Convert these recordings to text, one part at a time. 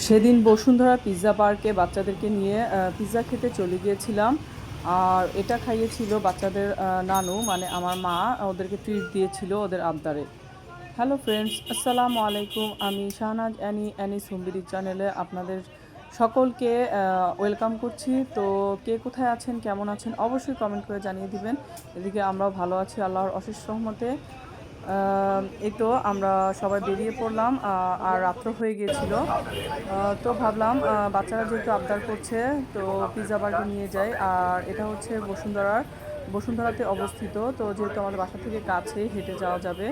সেদিন বসুন্ধরা পিৎজা পার্কে বাচ্চাদেরকে নিয়ে পিৎজা খেতে চলে গিয়েছিলাম। আর এটা খাইয়েছিল বাচ্চাদের নানু, মানে আমার মা ওদেরকে ট্রিট দিয়েছিল ওদের আবদারে। হ্যালো ফ্রেন্ডস, আসসালামু আলাইকুম। আমি শাহনাজ অ্যানিস হুম্বিরি চ্যানেলে আপনাদের সকলকে ওয়েলকাম করছি। তো কে কোথায় আছেন, কেমন আছেন, অবশ্যই কমেন্ট করে জানিয়ে দিবেন। এদিকে আমরাও ভালো আছি আল্লাহর অশেষ রহমতে। এই তো আমরা সবাই বেরিয়ে পড়লাম, আর রাত্র হয়ে গিয়েছিল। তো ভাবলাম বাচ্চারা যেহেতু আবদার করছে, তো পিৎজা বার্গে নিয়ে যাই। আর এটা হচ্ছে বসুন্ধরাতে অবস্থিত। তো যেহেতু আমাদের বাসা থেকে কাছেই হেঁটে যাওয়া যাবে,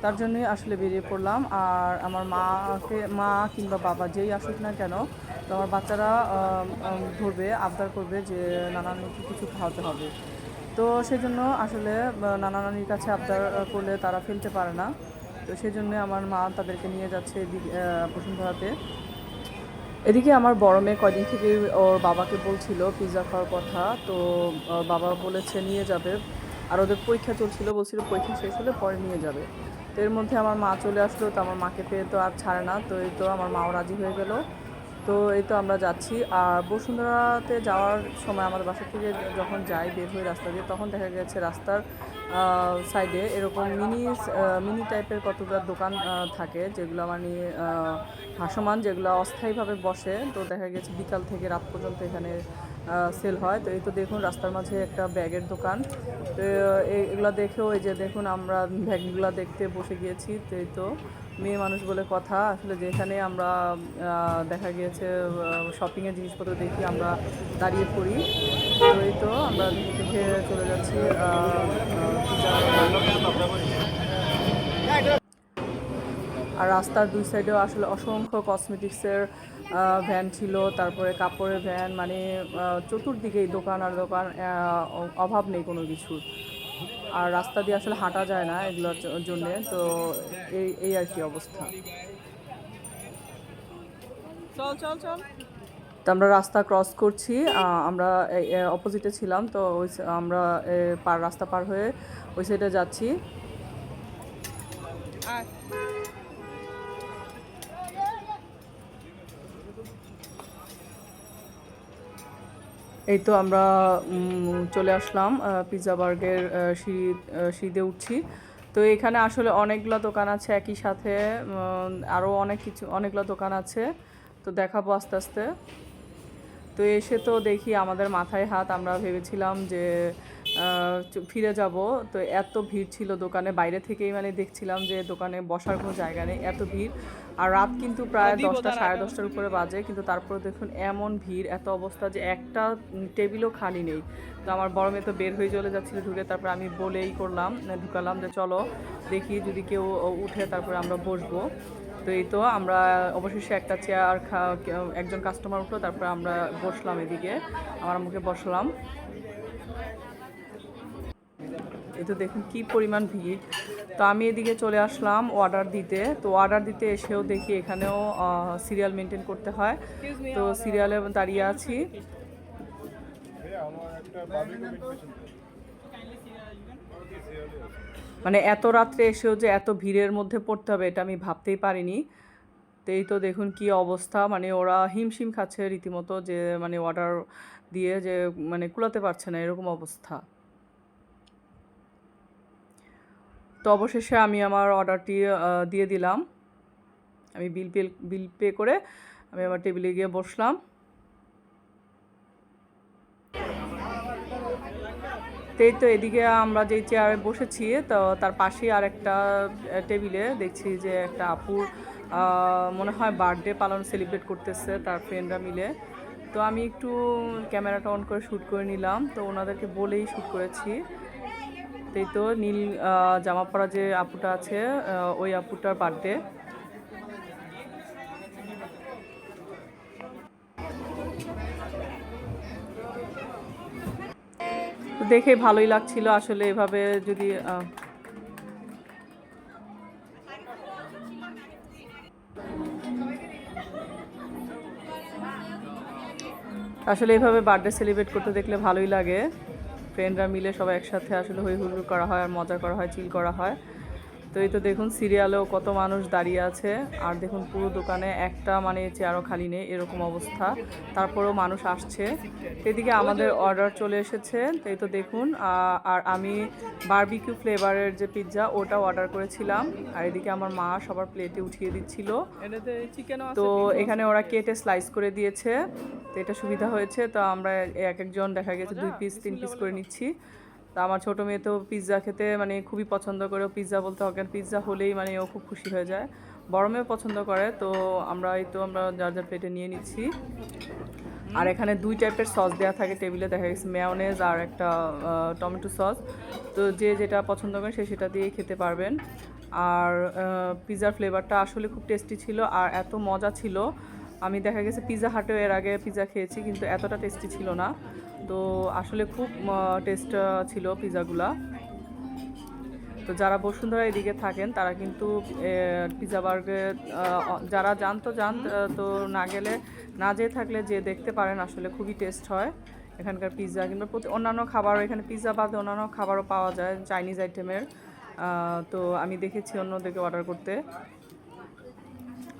তার জন্যই আসলে বেরিয়ে পড়লাম। আর আমার মা কিংবা বাবা যেই আসুক না কেন, তো আমার বাচ্চারা ধরবে, আবদার করবে যে নানানকে কিছু খাওয়াতে হবে। তো সেজন্য আসলে নানা নানির কাছে আবদার করলে তারা ফেলতে পারে না। তো সেজন্য আমার মা তাদেরকে নিয়ে যাচ্ছে এদিকে বসুন্ধরাতে। এদিকে আমার বড় মেয়ে কয়দিন থেকেই ওর বাবাকে বলছিল পিৎজা খাওয়ার কথা। তো ওর বাবা বলেছে নিয়ে যাবে। আর ওদের পরীক্ষা চলছিল, বলছিল পরীক্ষা শেষ হলে পরে নিয়ে যাবে। তো এর মধ্যে আমার মা চলে আসলো, তো আমার মাকে পেয়ে তো আর ছাড়ে না। তো এই তো আমার মাও রাজি হয়ে গেল। তো এই তো আমরা যাচ্ছি। আর বসুন্ধরাতে যাওয়ার সময় আমাদের বাসা থেকে যখন যাই বের হয়ে রাস্তা দিয়ে, তখন দেখা গেছে রাস্তার সাইডে এরকম মিনি টাইপের কতগুলো দোকান থাকে, যেগুলো মানে ভাসমান, যেগুলো অস্থায়ীভাবে বসে। তো দেখা গেছে বিকাল থেকে রাত পর্যন্ত এখানে সেল হয়। তো এই তো দেখুন রাস্তার মাঝে একটা ব্যাগের দোকান। তো এগুলো দেখেও, এই যে দেখুন আমরা ব্যাগগুলো দেখতে বসে গিয়েছি। তো এই তো মেয়ে মানুষ বলে কথা, আসলে যেখানে আমরা দেখা গিয়েছে শপিংয়ের জিনিসপত্র দেখি আমরা দাঁড়িয়ে পড়ি। তো এই তো আমরা দেখে দেখে চলে যাচ্ছি আর রাস্তার দুই সাইডেও আসলে অসংখ্য কসমেটিক্সের ভ্যান ছিল, তারপরে কাপড়ের ভ্যান, মানে চতুর্দিকেই দোকান আর দোকান, অভাব নেই কোনো কিছুর। আর রাস্তা দিয়ে আসলে হাঁটা যায় না এগুলোর জন্যে। তো এই এই আর কি অবস্থা। চল চল চল। তো আমরা রাস্তা ক্রস করছি, আমরা অপোজিটে ছিলাম। তো আমরা রাস্তা পার হয়ে ওই সাইডে যাচ্ছি। এই তো আমরা চলে আসলাম পিৎজা বার্গের সিঁড়িতে উঠছি। তো এখানে আসলে অনেকগুলো দোকান আছে একই সাথে, আরও অনেকগুলো দোকান আছে। তো দেখাবো আস্তে আস্তে। তো এসে তো দেখি আমাদের মাথায় হাত, আমরা ভেবেছিলাম যে ফিরে যাব। তো এত ভিড় ছিল দোকানে, বাইরে থেকেই মানে দেখছিলাম যে দোকানে বসার কোনো জায়গা নেই, এত ভিড়। আর রাত কিন্তু প্রায় 10টা সাড়ে 10টার উপরে বাজে, কিন্তু তারপরে দেখুন এমন ভিড়, এত অবস্থা যে একটা টেবিলও খালি নেই। তো আমার বড় মেয়ে তো বের হয়ে চলে যাচ্ছিল ঢুকে, তারপর আমি ঢুকালাম যে চলো দেখি যদি কেউ উঠে, তারপরে আমরা বসবো। তো এই তো আমরা অবশেষে একটা চেয়ার একজন কাস্টমার উঠলো, তারপর আমরা বসলাম এদিকে, আমার মুখে বসলাম। এই তো দেখুন কি পরিমাণ ভিড়। তো আমি এদিকে চলে আসলাম অর্ডার দিতে। তো অর্ডার দিতে এসেও দেখি এখানেও সিরিয়াল মেনটেন করতে হয়। তো সিরিয়ালে দাঁড়িয়ে আছি। মানে এত রাত্রে এসেও যে এত ভিড়ের মধ্যে পড়তে হবে, এটা আমি ভাবতেই পারিনি। তো এই তো দেখুন কি অবস্থা, মানে ওরা হিমশিম খাচ্ছে রীতিমতো, যে মানে অর্ডার দিয়ে যে মানে কুলাতে পারছে না, এরকম অবস্থা। তো অবশেষে আমি আমার অর্ডারটি দিয়ে দিলাম। আমি বিল পে করে আমি আমার টেবিলে গিয়ে বসলাম। এই তো এদিকে আমরা যেই চেয়ারে বসেছি, তো তার পাশেই আর একটা টেবিলে দেখছি যে একটা আপুর মনে হয় বার্থডে সেলিব্রেট করতেছে তার ফ্রেন্ডরা মিলে। তো আমি একটু ক্যামেরাটা অন করে শ্যুট করে নিলাম। তো ওনাদেরকে বলেই শ্যুট করেছি। এই তো নীল জামা পরা যে আপুটা আছে, ওই আপুটার বার্থডে। তো দেখে ভালোই লাগছিল আসলে, এভাবে যদি আসলে এভাবে বার্থডে সেলিব্রেট করতে দেখলে ভালোই লাগে। ফ্রেন্ডরা মিলে সবাই একসাথে আসলে হই হুল্লোড় করা হয়, আর মজা করা হয়, চিল করা হয়। তো এই তো দেখুন সিরিয়ালেও কত মানুষ দাঁড়িয়ে আছে, আর দেখুন পুরো দোকানে একটা মানে চেয়ারও খালি নেই এরকম অবস্থা, তারপরেও মানুষ আসছে। তো এদিকে আমাদের অর্ডার চলে এসেছে। তো এই তো দেখুন, আর আমি বারবিকিউ ফ্লেভারের যে পিৎজা ওটাও অর্ডার করেছিলাম, আর এদিকে আমার মা সবার প্লেটে উঠিয়ে দিচ্ছিল। তো এখানে ওরা কেটে স্লাইস করে দিয়েছে, তো এটা সুবিধা হয়েছে। তো আমরা এক একজন দেখা গেছে 2 পিস 3 পিস করে নিচ্ছি। তা আমার ছোটো মেয়ে তো পিৎজা খেতে মানে খুবই পছন্দ করে, পিৎজা বলতে অজ্ঞান, পিৎজা হলেই মানে ও খুব খুশি হয়ে যায়। বড় মেয়েও পছন্দ করে। তো আমরা যার যার প্লেটে নিয়ে নিচ্ছি। আর এখানে 2 টাইপের সস দেওয়া থাকে টেবিলে, দেখা গেছে মেয়োনেজ আর একটা টমেটো সস। তো যে যেটা পছন্দ করে সে সেটা দিয়েই খেতে পারবেন। আর পিৎজার ফ্লেভারটা আসলে খুব টেস্টি ছিল আর এত মজা ছিল। আমি দেখা গেছে পিৎজা হাটেও এর আগে পিৎজা খেয়েছি, কিন্তু এতটা টেস্টি ছিল না। তো আসলে খুব টেস্ট ছিল পিৎজাগুলা। তো যারা বসুন্ধরা এদিকে থাকেন তারা কিন্তু পিৎজা বার্গার যারা যান, তো না গেলে না যেয়ে থাকলে যে দেখতে পারেন, আসলে খুবই টেস্ট হয় এখানকার পিৎজা। কিংবা অন্যান্য খাবারও, এখানে পিৎজা বাদে অন্যান্য খাবারও পাওয়া যায় চাইনিজ আইটেমের। তো আমি দেখেছি অন্যদেরকে অর্ডার করতে।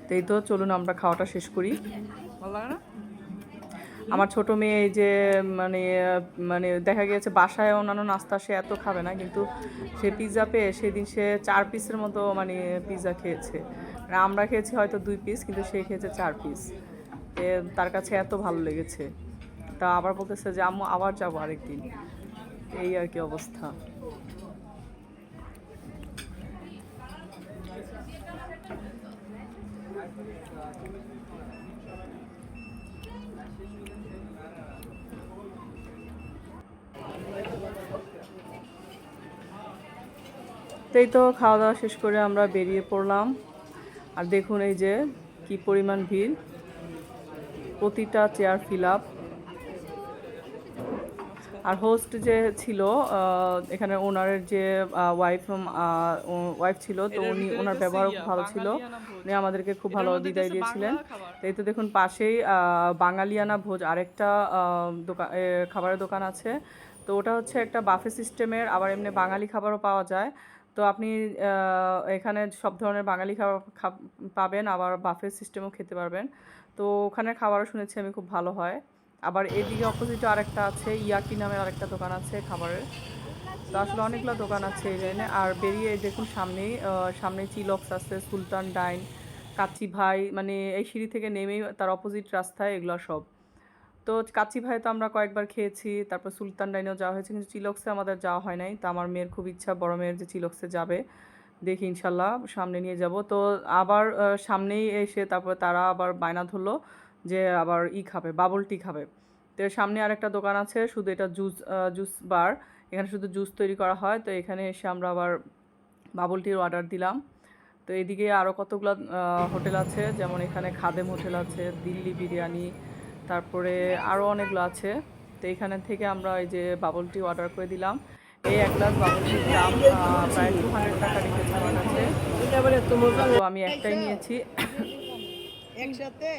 তো এই তো চলুন আমরা খাওয়াটা শেষ করি। ভালো লাগে না? আমার ছোট মেয়ে এই যে মানে মানে দেখা গিয়েছে বাসায় অন্যান্য নাস্তা সে এত খাবে না, কিন্তু সে পিৎজা পেয়ে সেদিন সে 4 পিসের মতো মানে পিৎজা খেয়েছে। আর আমরা খেয়েছি হয়তো 2 পিস, কিন্তু সে খেয়েছে 4 পিস। তার কাছে এত ভালো লেগেছে। তা আবার বলতেছে যে আম্মু আবার যাবো আরেকদিন। এই আর কি অবস্থা। এই তো খাওয়া দাওয়া শেষ করে আমরা বেরিয়ে পড়লাম। আর দেখুন এই যে কি পরিমাণ ভিড়, প্রতিটা চেয়ার ফিল আপ। আর হোস্ট যে ছিল এখানে ওনারের যে ওয়াইফ ছিল, তো ওনার ব্যবহারও খুব ভালো ছিল। উনি আমাদেরকে খুব ভালো বিদায় দিয়েছিলেন। তো এই তো দেখুন পাশেই বাঙালিয়ানা ভোজ আরেকটা দোকান, খাবারের দোকান আছে। তো ওটা হচ্ছে একটা বাফে সিস্টেমের, আবার এমনি বাঙালি খাবারও পাওয়া যায়। তো আপনি এখানে সব ধরনের বাঙালি খাবার পাবেন, আবার বাফে সিস্টেমও খেতে পারবেন। তো ওখানে খাবারও শুনেছি আমি খুব ভালো হয়। আবার এদিকে অপোজিটে আরেকটা আছে, ইয়াকি নামের আরেকটা দোকান আছে খাবারের। তো আসলে অনেকগুলো দোকান আছে এই লাইনে। আর বেরিয়ে দেখুন সামনেই চিলক্স আছে, সুলতান ডাইন, কাচ্চি ভাই, মানে এই সিঁড়ি থেকে নেমেই তার অপোজিট রাস্তায় এগুলো সব। তো কাচ্চি ভাই তো আমরা কয়েকবার খেয়েছি, তারপর সুলতান ডাইনেও যাওয়া হয়েছে, কিন্তু চিলক্সে আমাদের যাওয়া হয় নাই। তো আমার মেয়ের খুব ইচ্ছা, বড় মেয়ের, যে চিলক্সে যাবে। দেখি ইনশাল্লাহ সামনে নিয়ে যাব। তো আবার সামনেই এসে তারপরে তারা আবার বায়না ধরলো যে আবার খাবে, বাবল টি খাবে। তো সামনে আরেকটা দোকান আছে, শুধু এটা জুস বার, এখানে শুধু জুস তৈরি করা হয়। তো এখানে এসে আমরা আবার বাবল টির অর্ডার দিলাম। তো এদিকে আরও কতগুলো হোটেল আছে, যেমন এখানে খাদেম হোটেল আছে, দিল্লি বিরিয়ানি, তারপরে আরও অনেকগুলো আছে। তো এখানে থেকে আমরা এই যে বাবল টি অর্ডার করে দিলাম। এই এক গ্লাস বাবল টির দাম প্রায় 200 টাকা রেখেছে আমার কাছে। তো আমি একটাই নিয়েছি। একসাথে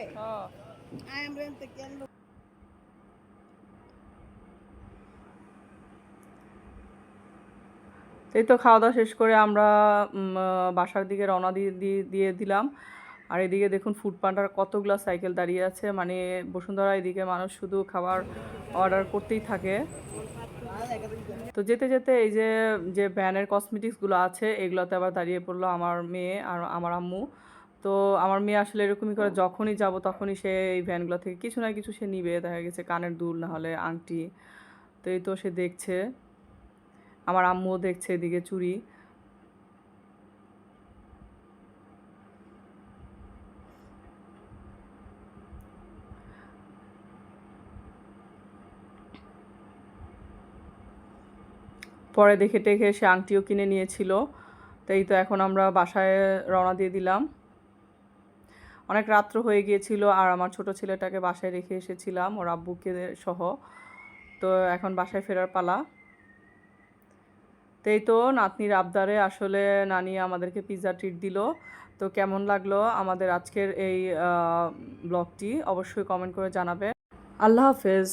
এই তো খাওয়া দাওয়া শেষ করে আমরা বাসার দিকে রওনা দিয়ে দিলাম। আর এদিকে দেখুন ফুড পান্ডার কতগুলো সাইকেল দাঁড়িয়ে আছে, মানে বসুন্ধরা এদিকে মানুষ শুধু খাবার অর্ডার করতেই থাকে। তো যেতে যেতে এই যে যে ভ্যানের কসমেটিক্সগুলো আছে এগুলোতে আবার দাঁড়িয়ে পড়লো আমার মেয়ে আর আমার আম্মু। তো আমার মেয়ে আসলে এরকমই করে, যখনই যাব তখনই সে এই ভ্যানগুলো থেকে কিছু না কিছু সে নিবে, দেখা গেছে কানের দুল না হলে আংটি। তো এই তো সে দেখছে, আমার আম্মুও দেখছে এদিকে চুড়ি। পরে দেখে টেখে সে আংটিও কিনে নিয়েছিল। তো এই তো এখন আমরা বাসায় রওনা দিয়ে দিলাম। অনেক রাত্র হয়ে গিয়েছিল, আর আমার ছোট ছেলেটাকে বাসায় রেখে এসেছিলাম ওর আব্বুকে সহ। তো এখন বাসায় ফেরার পালা। তো এই তো নাতনির আবদারে আসলে নানি আমাদেরকে পিৎজা ট্রিট দিল। তো কেমন লাগলো আমাদের আজকের এই ব্লগটি অবশ্যই কমেন্ট করে জানাবে। আল্লাহ হাফেজ।